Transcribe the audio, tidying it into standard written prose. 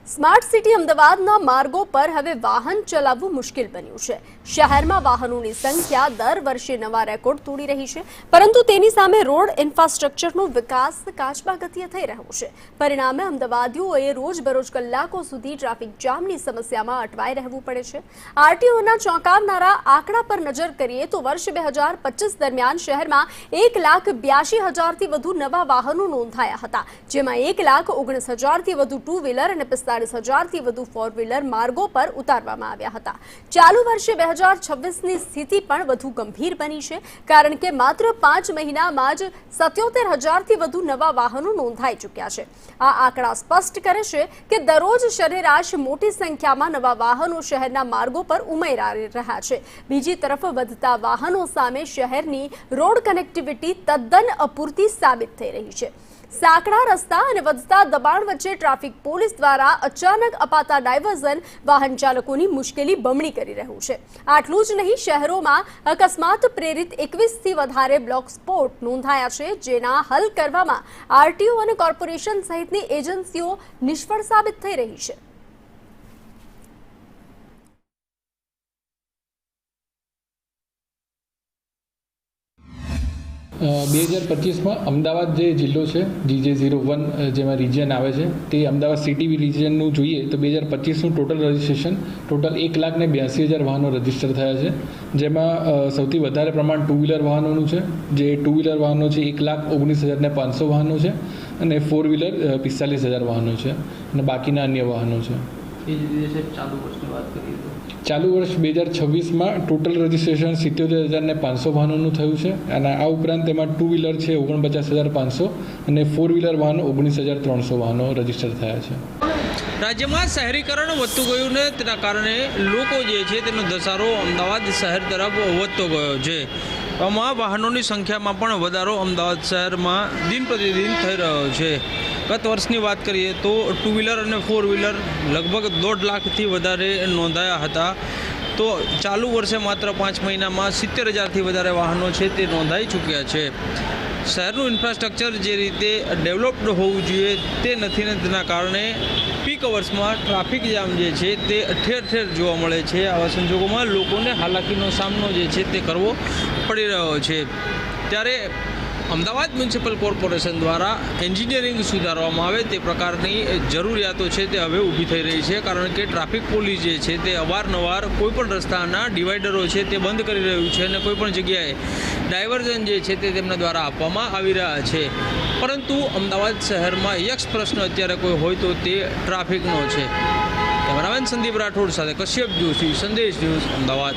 Smart city અમદાવાદના માર્ગો પર હવે વાહન ચલાવવું મુશ્કેલ બન્યું છે। શહેરમાં વાહનોની સંખ્યા દર વર્ષે નવા રેકોર્ડ તોડી રહી છે, પરંતુ તેની સામે રોડ ઇન્ફ્રાસ્ટ્રક્ચરનો વિકાસ કાચબા ગતિએ થઈ રહ્યો છે। પરિણામે અમદાવાદીઓએ રોજબરોજ કલાકો સુધી ટ્રાફિક જામની સમસ્યામાં અટવાઈ રહેવું પડે છે। આરટીઓના ચોંકાવનારા આંકડા પર નજર કરીએ તો વર્ષ 2025 દરમિયાન શહેરમાં 1,82,000થી વધુ નવા વાહનો નોંધાયા હતા, જેમાં 1,19,000થી વધુ ટુ વ્હીલર અને 45,000થી વધુ ફોર વ્હીલર માર્ગો પર ઉતારવામાં આવ્યા હતા। ચાલુ વર્ષે 2026ની સ્થિતિ પણ વધુ ગંભીર બની છે, કારણ કે માત્ર 5 મહિનામાં જ 77,000થી વધુ નવા વાહનો નોંધાઈ ચૂક્યા છે। આ આંકડા સ્પષ્ટ કરે છે કે દરરોજ સરેરાશ મોટી સંખ્યામાં નવા વાહનો શહેરના માર્ગો પર ઉમેરાઈ રહ્યા છે। બીજી તરફ વધતા વાહનો સામે શહેરની રોડ કનેક્ટિવિટી તદ્દન અપૂરતી સાબિત થઈ રહી છે। સાંકડા રસ્તા અને વધતા દબાણ વચ્ચે ટ્રાફિક પોલીસ દ્વારા અચાનક અપાતા ડાયવર્ઝન વાહન ચાલકોની મુશ્કેલી બમણી કરી રહ્યું છે। આટલું જ નહીં, શહેરોમાં અકસ્માત પ્રેરિત 21થી વધારે બ્લોક સ્પોટ નોંધાયા છે, જેના હલ કરવામાં આરટીઓ અને કોર્પોરેશન સહિતની એજન્સીઓ નિષ્ફળ સાબિત થઈ રહી છે। 2025માં અમદાવાદ જે જિલ્લો છે GJ01 જેમાં રિજિયન આવે છે તે અમદાવાદ સિટી રિજિયનનું જોઈએ તો 2025નું ટોટલ રજિસ્ટ્રેશન ટોટલ 1,82,000 વાહનો રજીસ્ટર થયા છે, જેમાં સૌથી વધારે પ્રમાણ ટુ વ્હીલર વાહનોનું છે। જે ટુ વ્હીલર વાહનો છે 1,19,500 વાહનો છે અને ફોર વ્હીલર 45,000 વાહનો છે અને બાકીના અન્ય વાહનો છે। એ જ રીતે ચાલુ વર્ષની વાત કરીએ તો ચાલુ વર્ષ 2026માં ટોટલ રજિસ્ટ્રેશન 77,500 વાહનોનું થયું છે અને આ ઉપરાંત તેમાં ટુ વ્હીલર છે 49,500 અને ફોર વ્હીલર વાહનો 19,300 વાહનો રજીસ્ટર થયા છે। રાજ્યમાં શહેરીકરણ વધતું ગયું ને તેના કારણે લોકો જે છે તેનો ધસારો અમદાવાદ શહેર તરફ વધતો ગયો છે। આમાં વાહનોની સંખ્યામાં પણ વધારો અમદાવાદ શહેરમાં દિન પ્રતિદિન થઈ રહ્યો છે। ગત વર્ષની વાત કરીએ તો ટુ વ્હીલર અને ફોર વ્હીલર લગભગ 1.5 લાખથી વધારે નોંધાયા હતા, તો ચાલુ વર્ષે માત્ર 5 મહિનામાં 70,000થી વધારે વાહનો છે તે નોંધાઈ ચૂક્યા છે। શહેરનું ઇન્ફ્રાસ્ટ્રક્ચર જે રીતે ડેવલપ્ડ હોવું જોઈએ તે નથી ને તેના કારણે પીક અવર્સમાં ટ્રાફિક જામ જે છે તે ઠેર ઠેર જોવા મળે છે। આવા સંજોગોમાં લોકોને હાલાકીનો સામનો જે છે તે કરવો પડી રહ્યો છે। ત્યારે અમદાવાદ મ્યુનિસિપલ કોર્પોરેશન દ્વારા એન્જિનિયરિંગ સુધારવામાં આવે તે પ્રકારની જરૂરિયાતો છે તે હવે ઊભી થઈ રહી છે, કારણ કે ટ્રાફિક પોલીસ જે છે તે અવારનવાર કોઈપણ રસ્તાના ડિવાઈડરો છે તે બંધ કરી રહ્યું છે અને કોઈપણ જગ્યાએ ડાયવર્ઝન જે છે તે તેમના દ્વારા આપવામાં આવી રહ્યા છે, પરંતુ અમદાવાદ શહેરમાં યક્ષ પ્રશ્ન અત્યારે કોઈ હોય તો તે ટ્રાફિકનો છે। કેમેરામેન સંદીપ રાઠોડ સાથે કશ્યપ જોશી, સંદેશ ન્યૂઝ, અમદાવાદ।